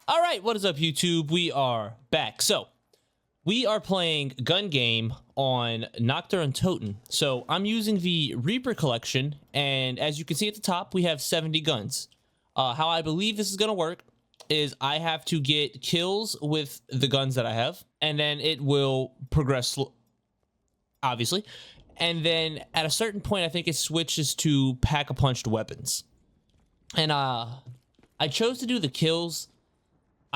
All right, what is up, YouTube? We are back. So, we are playing gun game on Nacht der Untoten. So, I'm using the Reaper collection, and as you can see at the top, we have 70 guns. How I believe this is going to work is I have to get kills with the guns that I have, and then it will progress, obviously. And then at a certain point, I think it switches to pack-a-punched weapons. And I chose to do the kills.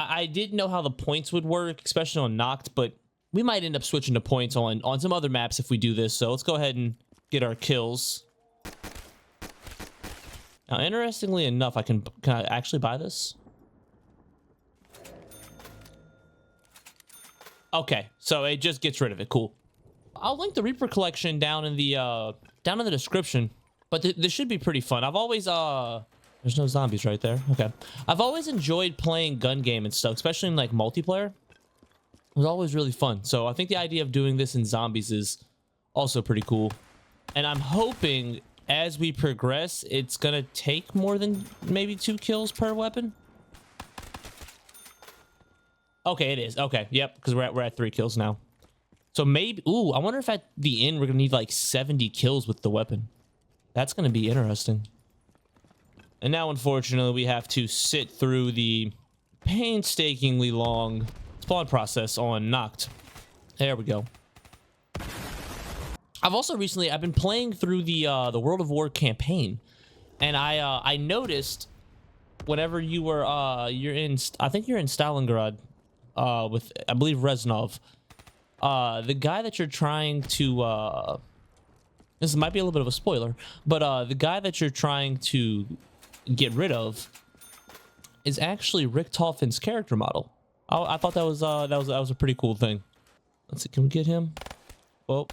I didn't know how the points would work, especially on Nacht, but we might end up switching to points on some other maps if we do this. So let's go ahead and get our kills. Now, interestingly enough, can I actually buy this? Okay, so it just gets rid of it. Cool. I'll link the Reaper collection down in the description, but this should be pretty fun. I've always there's no zombies right there. Okay. I've always enjoyed playing gun game and stuff, especially in like multiplayer. It was always really fun. So I think the idea of doing this in zombies is also pretty cool. And I'm hoping as we progress, it's gonna take more than maybe 2 kills per weapon. Okay, it is. Okay, yep, because we're at 3 kills now. So maybe, ooh, I wonder if at the end we're gonna need like 70 kills with the weapon. That's gonna be interesting. And now, unfortunately, we have to sit through the painstakingly long spawn process on Nacht. There we go. I've also recently, I've been playing through the World of War campaign, and I noticed whenever you were I think you're in Stalingrad with, I believe, Reznov. The guy that you're trying to this might be a little bit of a spoiler, but the guy that you're trying to get rid of is actually Richtofen's character model. I thought that was a pretty cool thing. Let's see, can we get him? Oh,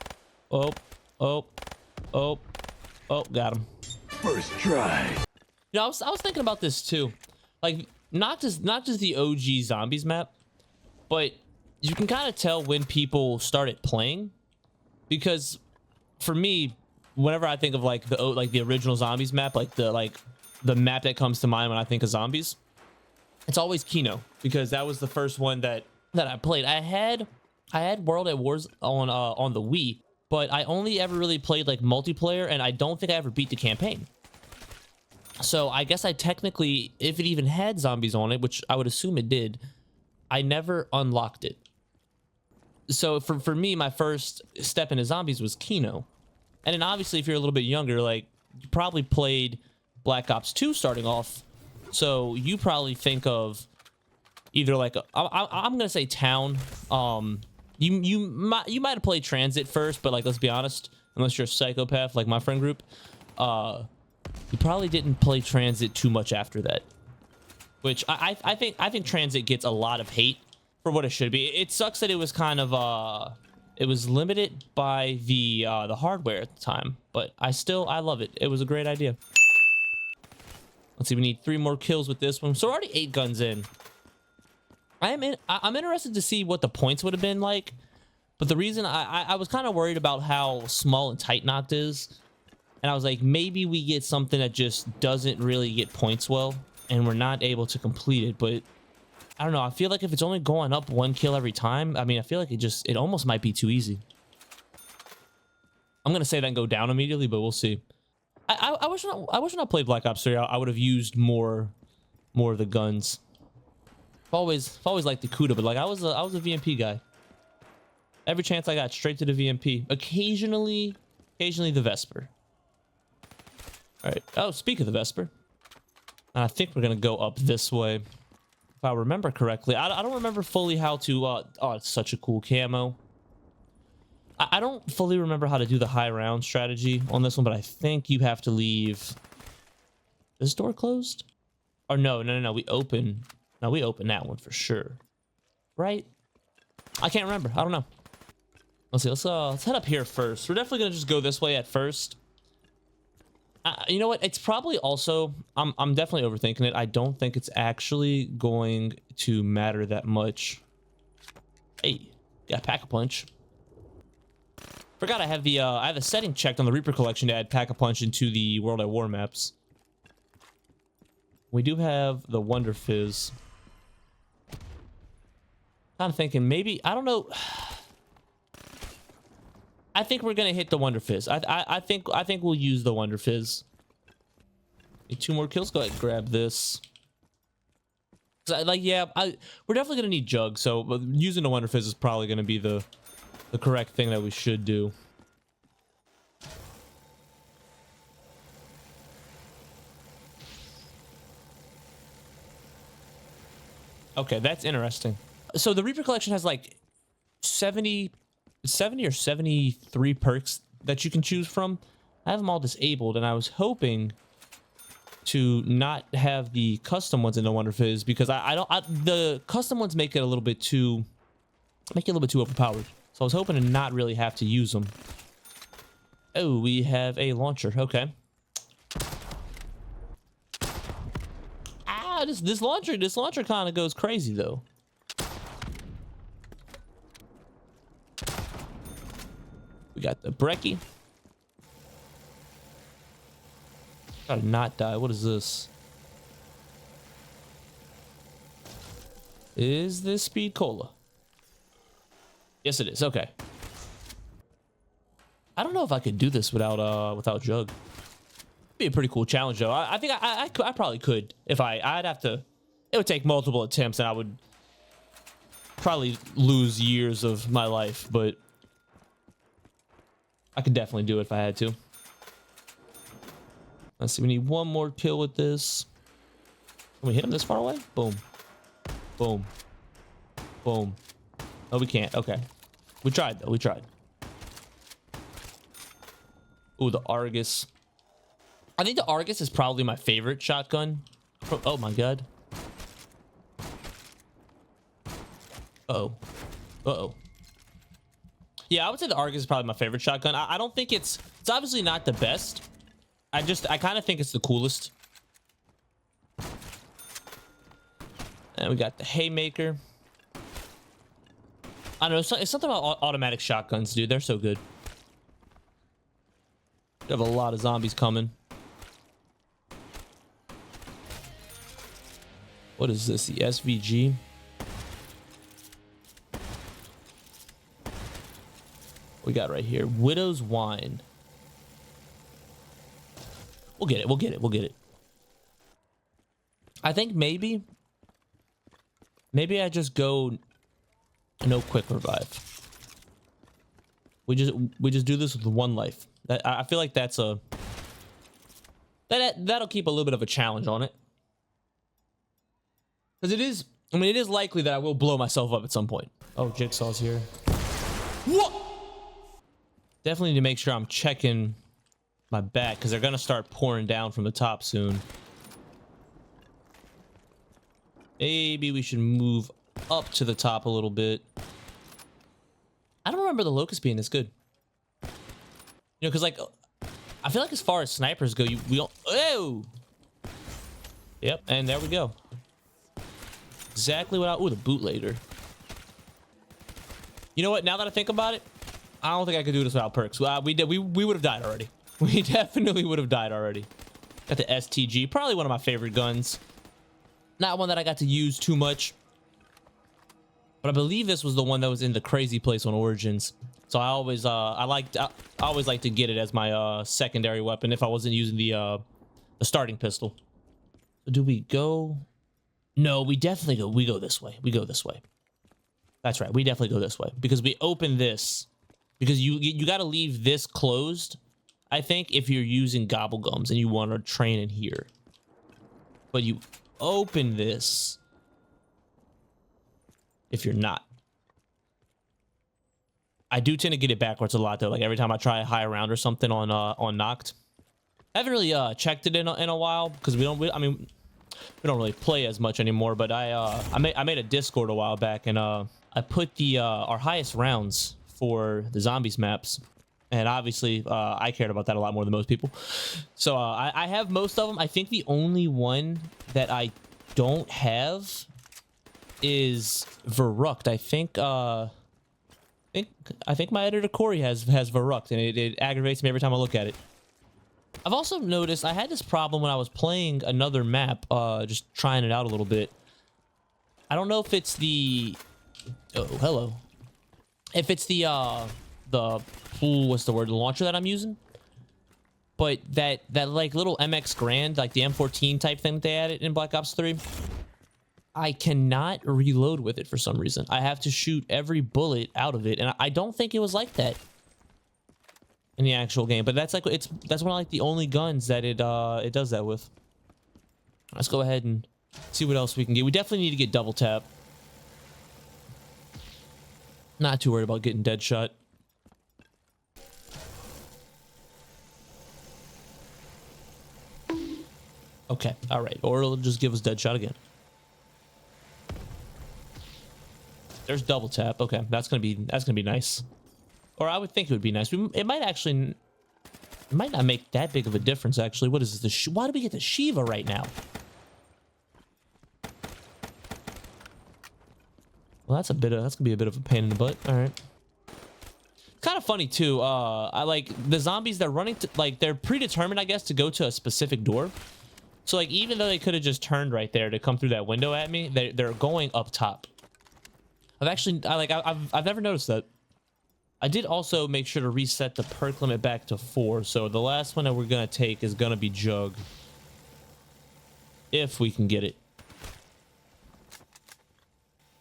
got him. First try. You know, I was thinking about this too. Like, not just the OG zombies map, but you can kind of tell when people started playing, because for me, whenever I think of like the original zombies map, like the map that comes to mind when I think of zombies, it's always Kino, because that was the first one that I played. I had World at Wars on the Wii, but I only ever really played like multiplayer, and I don't think I ever beat the campaign. So I guess I technically, if it even had zombies on it, which I would assume it did, I never unlocked it. So for me, my first step into zombies was Kino. And then obviously, if you're a little bit younger, like, you probably played Black Ops 2 starting off, so you probably think of either like I'm gonna say Town. You might have played Transit first, but like, let's be honest, unless you're a psychopath like my friend group, you probably didn't play Transit too much after that. Which I think Transit gets a lot of hate for what it should be. It sucks that it was kind of it was limited by the hardware at the time, but I love it. It was a great idea. Let's see, we need 3 more kills with this one. So we're already 8 guns in. I'm interested to see what the points would have been like, but the reason I was kind of worried about how small and tight Nacht is, and I was like, maybe we get something that just doesn't really get points well, and we're not able to complete it. But I don't know, I feel like if it's only going up 1 kill every time, I mean, I feel like it almost might be too easy. I'm gonna say that and go down immediately, but we'll see. I wish when I played Black Ops 3, I would have used more of the guns. I've always liked the Kuda, but like, I was a VMP guy. Every chance I got, straight to the VMP. Occasionally the Vesper. All right. Oh, speak of the Vesper, I think we're gonna go up this way, if I remember correctly. I don't remember fully how to. Oh, it's such a cool camo. I don't fully remember how to do the high round strategy on this one, but I think you have to leave. Is this door closed? Or no, we open. No, we open that one for sure. Right? I can't remember. I don't know. Let's see. Let's head up here first. We're definitely gonna just go this way at first. You know what? It's probably also, I'm definitely overthinking it. I don't think it's actually going to matter that much. Hey, yeah, Pack-a-Punch. Forgot I have the setting checked on the Reaper collection to add Pack-a-Punch into the World at War maps. We do have the Wonder Fizz. I'm thinking maybe, I don't know. I think we're gonna hit the Wonder Fizz. I think we'll use the Wonder Fizz. Need 2 more kills. Go ahead and grab this. Like, yeah, we're definitely gonna need Jug. So using the Wonder Fizz is probably gonna be the correct thing that we should do. Okay, that's interesting. So the Reaper Collection has like 70 or 73 perks that you can choose from. I have them all disabled, and I was hoping to not have the custom ones in the Wonder Fizz because the custom ones make it a little bit too overpowered. So I was hoping to not really have to use them. Oh, we have a launcher. Okay. This launcher kind of goes crazy though. We got the brekkie. Gotta not die. What is this? Is this speed cola? Yes, it is. Okay. I don't know if I could do this without Jug. Be a pretty cool challenge though. I think I probably could if I'd have to. It would take multiple attempts and I would probably lose years of my life, but I could definitely do it if I had to. Let's see, we need 1 more kill with this. Can we hit him this far away? Boom. Boom. Boom. Oh, we can't. Okay. We tried though. We tried. Ooh, the Argus. I think the Argus is probably my favorite shotgun. Oh my god. Uh-oh. Uh-oh. Yeah, I would say the Argus is probably my favorite shotgun. I don't think it's obviously not the best. I kind of think it's the coolest. And we got the Haymaker. I don't know, it's something about automatic shotguns, dude. They're so good. We have a lot of zombies coming. What is this? The SVG? We got right here. Widow's Wine. We'll get it. We'll get it. We'll get it. I think maybe I just go no quick revive. We just do this with 1 life. I feel like that'll keep a little bit of a challenge on it. Because it is likely that I will blow myself up at some point. Oh, Jigsaw's here. What? Definitely need to make sure I'm checking my back because they're gonna start pouring down from the top soon. Maybe we should move up to the top a little bit. I don't remember the Locust being this good. You know, because like I feel like as far as snipers go, we don't. Oh. Yep, and there we go. Exactly what I... Ooh, the bootlegger. You know what? Now that I think about it, I don't think I could do this without perks. We would have died already. We definitely would have died already. Got the STG. Probably one of my favorite guns. Not one that I got to use too much. But I believe this was the one that was in the crazy place on Origins. So I always I always like to get it as my secondary weapon if I wasn't using the starting pistol. So do we go... No, we definitely go. We go this way. We go this way. That's right. We definitely go this way because we open this because you got to leave this closed. I think if you're using gobblegums and you want to train in here, but you open this if you're not. I do tend to get it backwards a lot though. Like every time I try a high round or something on Nacht. I haven't really checked it in a while because we don't really play as much anymore, but I made a Discord a while back and I put the our highest rounds for the zombies maps, and obviously I cared about that a lot more than most people. So I have most of them. I think the only one that I don't have is Verrucht. I think my editor Corey has Verrucht, and it aggravates me every time I look at it. I've also noticed I had this problem when I was playing another map, just trying it out a little bit. I don't know if it's the Oh, hello. If it's the what's the word? The launcher that I'm using. But that like little MX Grand, like the M14 type thing that they added in Black Ops 3, I cannot reload with it for some reason. I have to shoot every bullet out of it, and I don't think it was like that in the actual game. But that's like that's one of like the only guns that it does that with. Let's go ahead and see what else we can get. We definitely need to get double tap. Not too worried about getting dead shot. Okay, all right. Or it'll just give us dead shot again. There's double tap. Okay, that's gonna be nice. Or I would think it would be nice. It might not make that big of a difference actually. What is this? Why do we get the Shiva right now? Well, that's gonna be a bit of a pain in the butt. All right. Kind of funny too. I like the zombies. They're running to, like, they're predetermined, I guess, to go to a specific door. So like even though they could have just turned right there to come through that window at me, they're going up top. I've never noticed that. I did also make sure to reset the perk limit back to 4. So the last one that we're gonna take is gonna be Jug, if we can get it.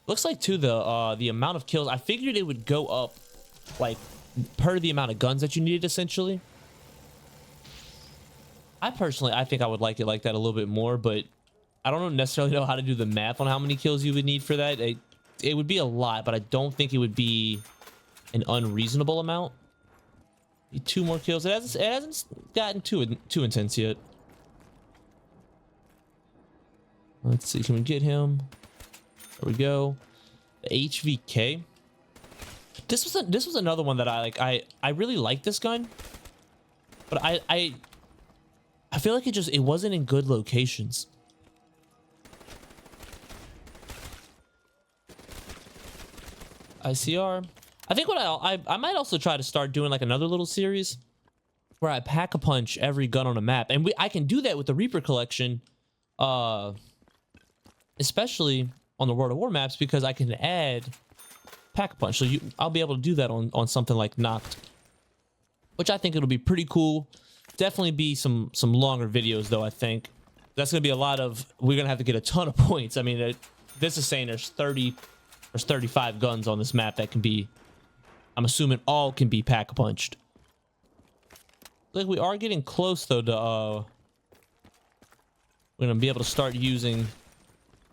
Looks like too the amount of kills. I figured it would go up like per the amount of guns that you needed essentially. I think I would like it like that a little bit more, but I don't necessarily know how to do the math on how many kills you would need for that. It would be a lot, but I don't think it would be an unreasonable amount. Need 2 more kills. It hasn't gotten too intense yet. Let's see, can we get him? There we go. The HVK. This was another one that I really like this gun, but I feel like it wasn't in good locations. ICR. I think what I might also try to start doing like another little series where I pack a punch every gun on a map, and I can do that with the Reaper collection, especially on the World of War maps, because I can add pack a punch. So I'll be able to do that on something like Nacht, which I think it'll be pretty cool. Definitely be some longer videos though. I think that's gonna be a lot of. We're gonna have to get a ton of points. I mean, this is saying there's 35 guns on this map that can be. I'm assuming all can be pack a punched. Like we are getting close though to we're gonna be able to start using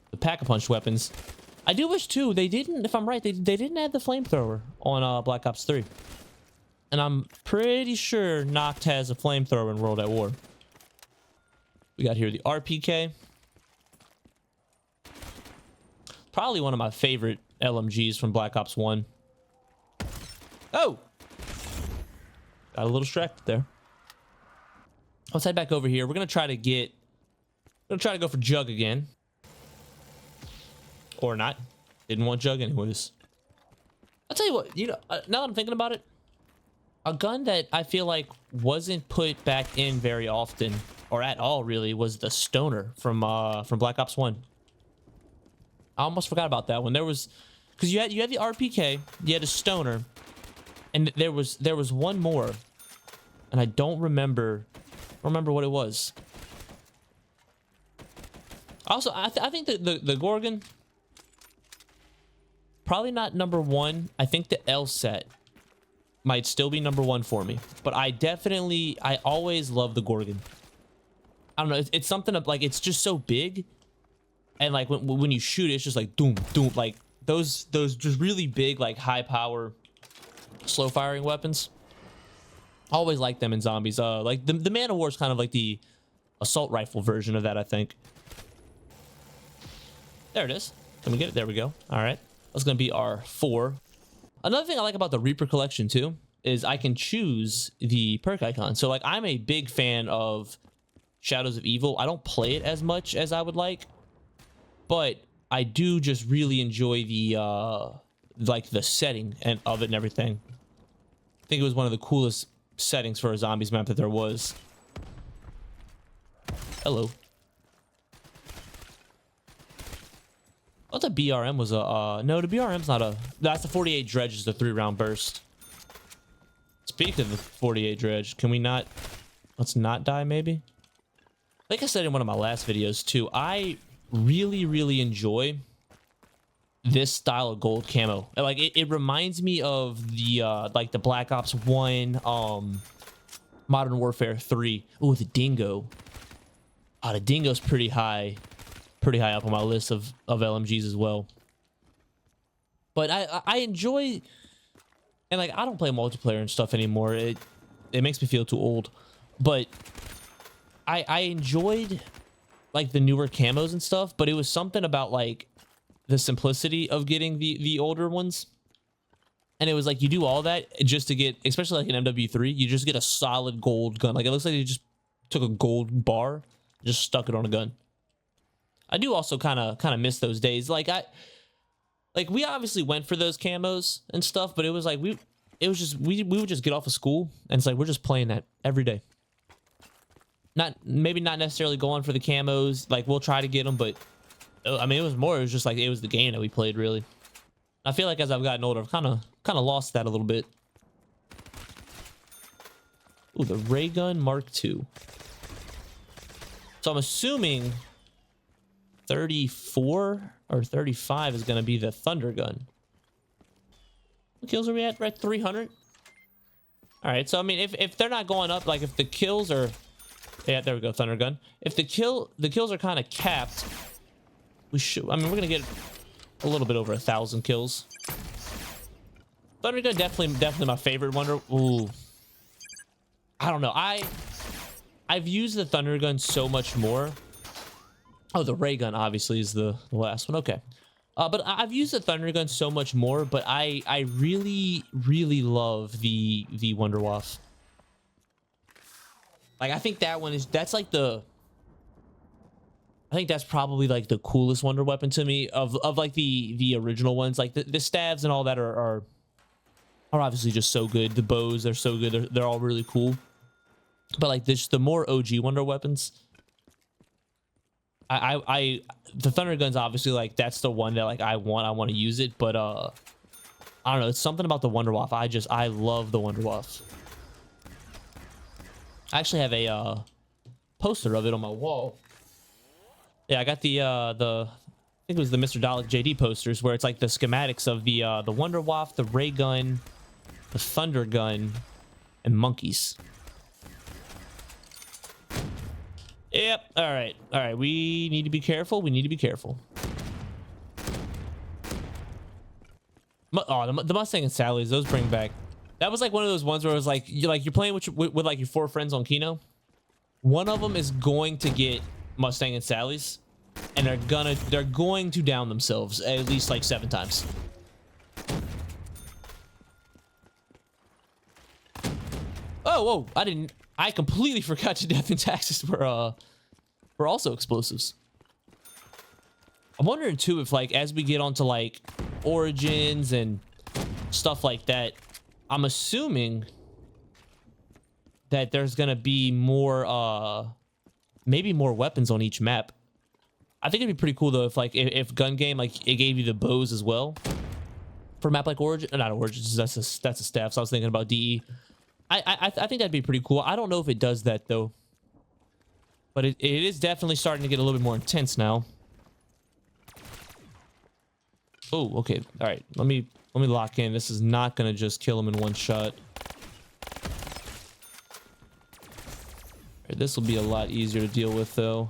the pack a punch weapons. I do wish too they didn't. If I'm right, they didn't add the flamethrower on Black Ops 3. And I'm pretty sure Nacht has a flamethrower in World at War. We got here the RPK. Probably one of my favorite LMGs from Black Ops 1. Oh! Got a little distracted there. Let's head back over here. We're going to try to go for Jug again. Or not. Didn't want Jug anyways. I'll tell you what, now that I'm thinking about it, a gun that I feel like wasn't put back in very often, or at all really, was the Stoner from Black Ops 1. I almost forgot about that one. There was, because you had the RPK, you had a Stoner, and there was one more, and I don't remember what it was. Also, I think that the Gorgon, probably not number 1. I think the LSAT might still be number 1 for me, but I always love the Gorgon. I don't know, it's something of like, it's just so big, and like when you shoot it, it's just like doom doom, like those just really big, like high power slow firing weapons. Always like them in zombies. Like the Man of War is kind of like the assault rifle version of that, I think. There it is. Can we get it? There we go. All right, that's gonna be our 4. Another thing I like about the Reaper collection too is I can choose the perk icon. So like I'm a big fan of Shadows of Evil. I don't play it as much as I would like, but I do just really enjoy the like the setting of it and everything. I think it was one of the coolest settings for a zombies map that there was. Hello. I thought the BRM was a no, the BRM's not a, that's the 48 dredge, is the 3-round burst. Speaking of the 48 dredge, can we not, let's not die maybe? Like I said in one of my last videos too, I really enjoy this style of gold camo. Like it reminds me of the like the Black Ops 1, Modern Warfare 3. Oh, the dingo. Oh, the dingo's pretty high up on my list of LMGs as well. But I enjoy, and like I don't play multiplayer and stuff anymore. It makes me feel too old. But I enjoyed like the newer camos and stuff, but it was something about like the simplicity of getting the older ones. And it was like you do all that just to get, especially like an MW3, you just get a solid gold gun. Like it looks like you just took a gold bar, just stuck it on a gun. I do also kind of miss those days. Like we obviously went for those camos and stuff, but it was like we would just get off of school and it's like we're just playing that every day. Maybe not necessarily going for the camos. Like we'll try to get them, but I mean it was just like it was the game that we played really. I feel like as I've gotten older, I've kind of lost that a little bit. Ooh, the ray gun Mark II. So I'm assuming 34 or 35 is going to be the thunder gun. What kills are we at? We're at 300. All right, so I mean, if they're not going up, like if the kills are, yeah, there we go, thunder gun. If the kills are kind of capped, we should. I mean, we're gonna get a little bit over 1,000 kills. Thunder gun definitely my favorite wonder. Ooh, I don't know. I've used the thunder gun so much more. Oh, the ray gun obviously is the last one. Okay. But I've used the thunder gun so much more, but I really love the Wunderwaffe. Like I think that's like I think that's probably like the coolest wonder weapon to me of like the original ones. Like the stabs and all that are obviously just so good. The bows, they're so good. They're all really cool. But like the more OG wonder weapons, the thunder gun's obviously like that's the one that like I want to use it, but I don't know, it's something about the Wunderwaffe. I love the Wunderwaffe. I actually have a poster of it on my wall. Yeah, I got the I think it was the Mr. Dalek JD posters where it's like the schematics of the Wunderwaffe, the ray gun, the thunder gun, and monkeys. Yep. All right. We need to be careful. Oh, the Mustang and Sally's, those bring back. That was like one of those ones where it was like you're playing with like your 4 friends on Kino. One of them is going to get Mustang and Sally's, and they're going to down themselves at least like 7 times. Oh, whoa! I completely forgot to death and taxes were also explosives. I'm wondering too if like as we get onto like Origins and stuff like that, I'm assuming that there's gonna be more maybe more weapons on each map. I think it'd be pretty cool though if gun game like it gave you the bows as well for a map like Origin, not Origins. That's a staff. So I was thinking about DE. I think that'd be pretty cool. I don't know if it does that though, but it is definitely starting to get a little bit more intense now. Oh, okay. All right. Let me lock in. This is not gonna just kill him in one shot. Right, this will be a lot easier to deal with though.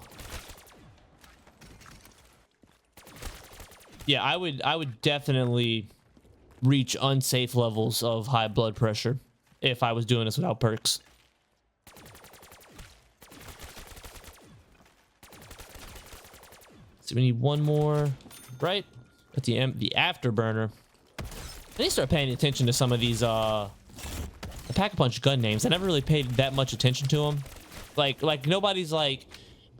Yeah, I would definitely reach unsafe levels of high blood pressure if I was doing this without perks. So we need one more, right? At the afterburner. I need to start paying attention to some of these the Pack-a-Punch gun names. I never really paid that much attention to them. Like nobody's like,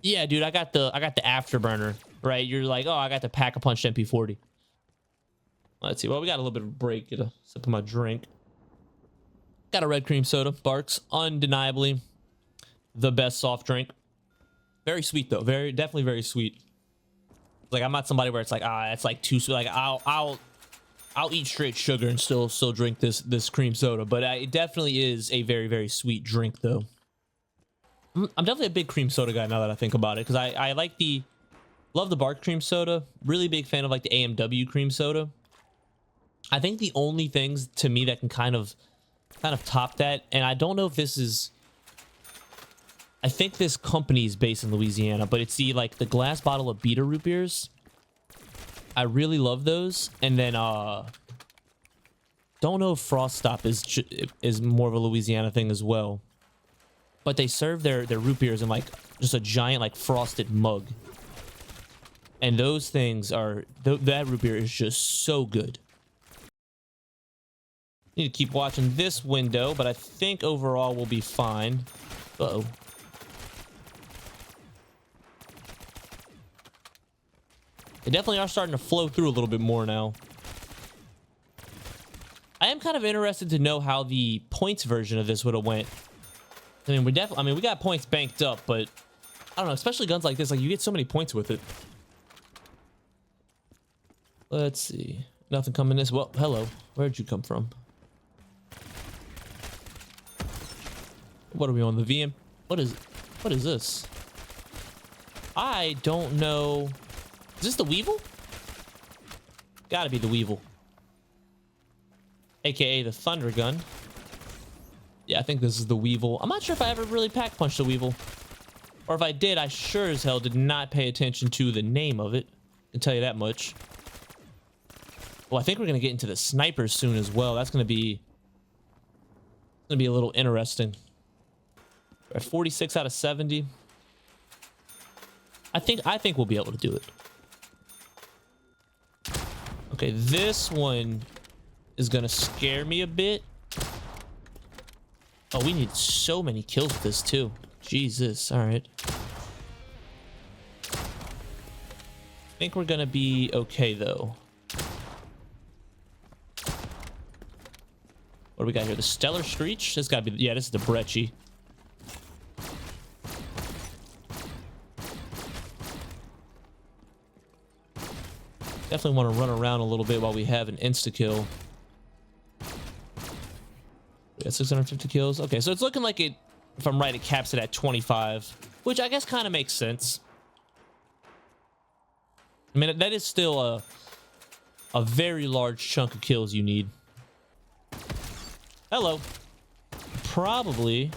yeah, dude, I got the afterburner, right? You're like, oh, I got the Pack-a-Punch MP40. Let's see. Well, we got a little bit of a break. Get a sip of my drink. Got a red cream soda. Barks, undeniably the best soft drink. Very sweet though. Definitely very sweet. Like, I'm not somebody where it's like, it's like too sweet. Like, I'll eat straight sugar and still drink this cream soda. But it definitely is a very, very sweet drink, though. I'm definitely a big cream soda guy now that I think about it, because I like love the Bark cream soda. Really big fan of like the AMW cream soda. I think the only things to me that can kind of top that, and I don't know if this is, I think this company is based in Louisiana, but it's the glass bottle of Beta root beers. I really love those. And then don't know if Frost Stop is more of a Louisiana thing as well, but they serve their root beers in like just a giant like frosted mug, and those things are that root beer is just so good. Need to keep watching this window, but I think overall we'll be fine. Uh-oh. They definitely are starting to flow through a little bit more now. I am kind of interested to know how the points version of this would have went. I mean, we got points banked up, but I don't know, especially guns like this, like you get so many points with it. Let's see. Nothing coming this. Well, hello. Where'd you come from? What are we on, the VM? What is this? I don't know. Is this the Weevil? Gotta be the Weevil. AKA the Thunder Gun. Yeah, I think this is the Weevil. I'm not sure if I ever really pack punched the Weevil. Or if I did, I sure as hell did not pay attention to the name of it. I can tell you that much. Well, I think we're gonna get into the snipers soon as well. That's gonna be a little interesting. We're at 46 out of 70. I think we'll be able to do it. Okay, this one is gonna scare me a bit. Oh, we need so many kills with this too. Jesus, all right. I think we're gonna be okay though. What do we got here? The Stellar Screech? This gotta be, yeah, this is the Brecci. Definitely want to run around a little bit while we have an insta-kill. We got 650 kills. Okay, so it's looking like it, if I'm right, it caps it at 25, which I guess kind of makes sense. I mean, that is still a very large chunk of kills you need. Hello. Probably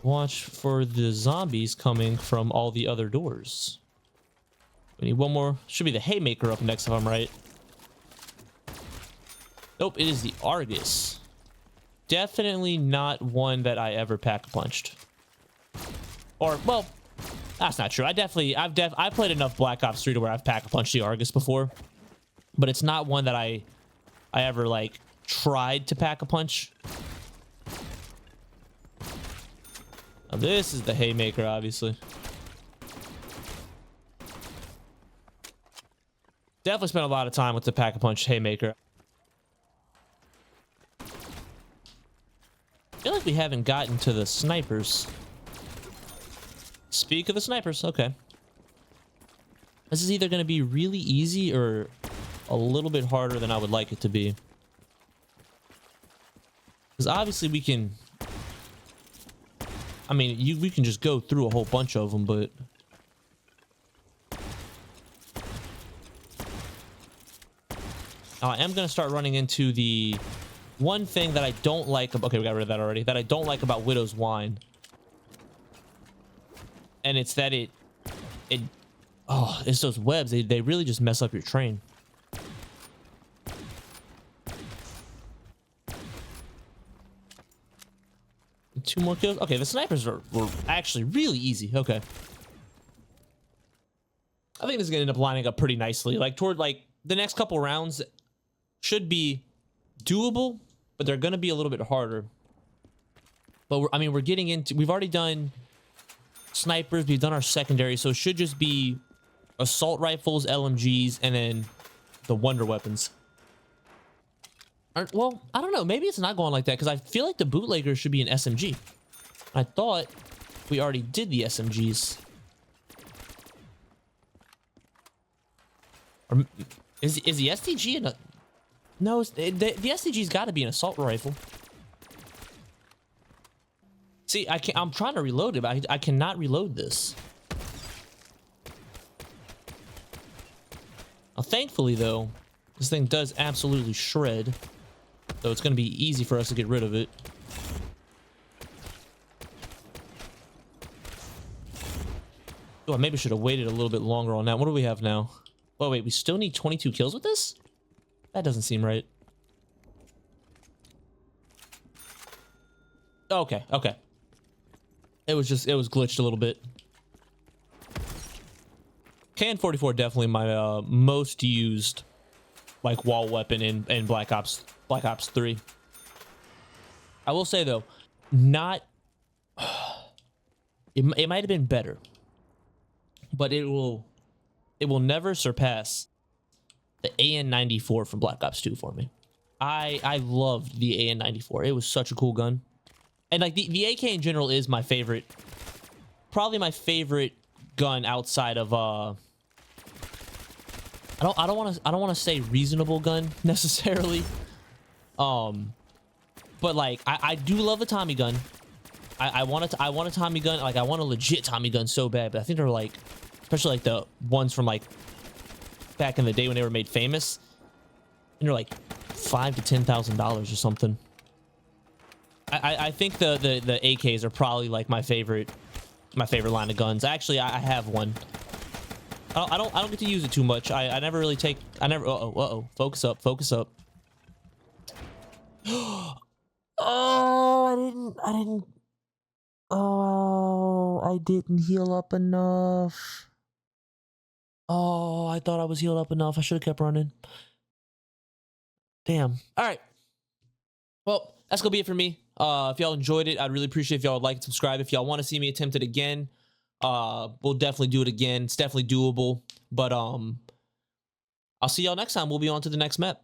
watch for the zombies coming from all the other doors. We need one more. Should be the Haymaker up next if I'm right. Nope, it is the Argus. Definitely not one that I ever pack-punched. Or, well, that's not true. I've played enough Black Ops 3 to where I've pack-punched the Argus before. But it's not one that I ever, like, tried to pack-a-punch. Now, this is the Haymaker, obviously. Definitely spent a lot of time with the pack-a-punch Haymaker. I feel like we haven't gotten to the snipers. Speak of the snipers, okay. This is either going to be really easy or a little bit harder than I would like it to be. Because obviously we can... I mean, we can just go through a whole bunch of them, but... I am going to start running into the one thing that I don't like. Okay, we got rid of that already. That I don't like about Widow's Wine. And it's that it's those webs. They really just mess up your train. Two more kills. Okay, the snipers were actually really easy. Okay. I think this is going to end up lining up pretty nicely. Like, toward, like, the next couple rounds should be doable, but they're going to be a little bit harder. But we're getting into, we've already done snipers, we've done our secondary, so it should just be assault rifles, LMGs, and then the wonder weapons. Well, I don't know, maybe it's not going like that, because I feel like the bootlegger should be an SMG. I thought we already did the SMGs. Or is the STG in a... No, the STG's got to be an assault rifle. See, I'm trying to reload it, but I cannot reload this. Now, thankfully, though, this thing does absolutely shred. So it's going to be easy for us to get rid of it. Oh, I maybe should have waited a little bit longer on that. What do we have now? Oh, wait, we still need 22 kills with this? That doesn't seem right. Okay, okay. It was glitched a little bit. KN-44 definitely my most used like wall weapon in Black Ops 3. I will say though, not it might have been better, but it will never surpass the AN-94 from Black Ops 2 for me. I loved the AN-94. It was such a cool gun. And like the AK in general is my favorite, probably my favorite gun outside of I don't want to say reasonable gun necessarily. But like I do love a Tommy gun. I want a Tommy gun. Like I want a legit Tommy gun so bad, but I think they're like, especially like the ones from like back in the day when they were made famous, and they're like $5,000 to $10,000 or something. I think the AKs are probably like my favorite line of guns. Actually, I have one. I don't get to use it too much. I never really take. I never. Uh-oh. Focus up. Focus up. Oh, I didn't. Oh, I didn't heal up enough. Oh, I thought I was healed up enough. I should have kept running. Damn. All right. Well, that's gonna be it for me. If y'all enjoyed it, I'd really appreciate if y'all would like and subscribe. If y'all want to see me attempt it again, we'll definitely do it again. It's definitely doable. But I'll see y'all next time. We'll be on to the next map.